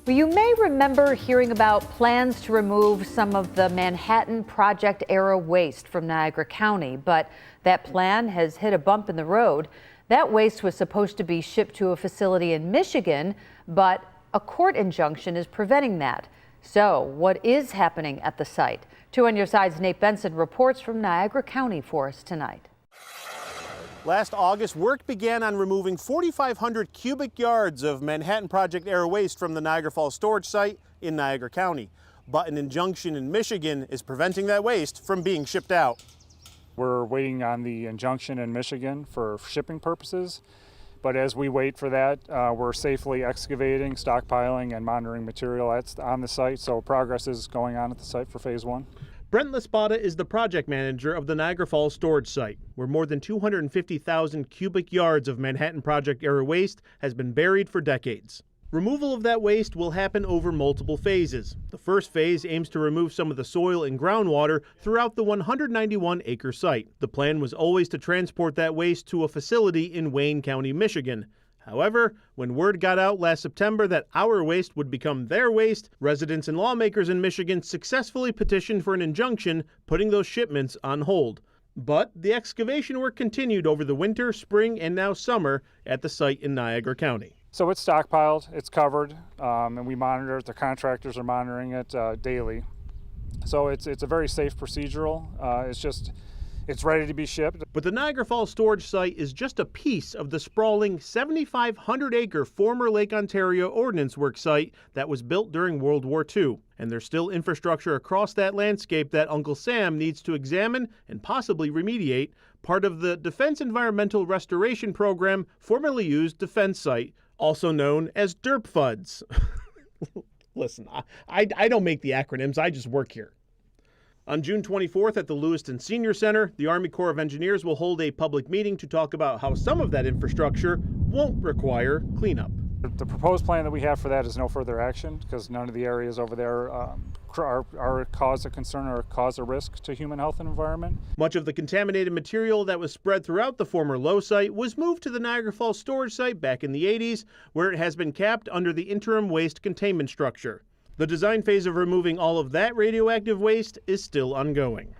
Well, you may remember hearing about plans to remove some of the Manhattan Project era waste from Niagara County, but that plan has hit a bump in the road. That waste was supposed to be shipped to a facility in Michigan, but a court injunction is preventing that. So what is happening at the site? 2 on Your Side's Nate Benson reports from Niagara County for us tonight. Last August, work began on removing 4,500 cubic yards of Manhattan Project era waste from the Niagara Falls storage site in Niagara County. But an injunction in Michigan is preventing that waste from being shipped out. We're waiting on the injunction in Michigan for shipping purposes. But as we wait for that, we're safely excavating, stockpiling, and monitoring material on the site. So progress is going on at the site for phase 1. Brent Laspada is the project manager of the Niagara Falls storage site, where more than 250,000 cubic yards of Manhattan Project era waste has been buried for decades. Removal of that waste will happen over multiple phases. The first phase aims to remove some of the soil and groundwater throughout the 191-acre site. The plan was always to transport that waste to a facility in Wayne County, Michigan. However, when word got out last September that our waste would become their waste, residents and lawmakers in Michigan successfully petitioned for an injunction, putting those shipments on hold. But the excavation work continued over the winter, spring, and now summer at the site in Niagara County. So it's stockpiled, it's covered, and we monitor it. The contractors are monitoring it daily. So it's a very safe procedural. It's ready to be shipped. But the Niagara Falls storage site is just a piece of the sprawling 7,500-acre former Lake Ontario Ordnance Works site that was built during World War II. And there's still infrastructure across that landscape that Uncle Sam needs to examine and possibly remediate, part of the Defense Environmental Restoration Program, formerly used Defense Site, also known as DERP-FUDS. Listen, I don't make the acronyms, I just work here. On June 24th at the Lewiston Senior Center, the Army Corps of Engineers will hold a public meeting to talk about how some of that infrastructure won't require cleanup. The proposed plan that we have for that is no further action because none of the areas over there are a cause of concern or cause a risk to human health and environment. Much of the contaminated material that was spread throughout the former Low site was moved to the Niagara Falls storage site back in the 80s, where it has been capped under the interim waste containment structure. The design phase of removing all of that radioactive waste is still ongoing.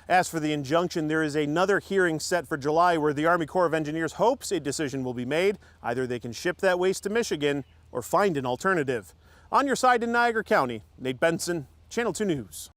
As for the injunction, there is another hearing set for July where the Army Corps of Engineers hopes a decision will be made. Either they can ship that waste to Michigan or find an alternative. On Your Side in Niagara County, Nate Benson, Channel 2 News.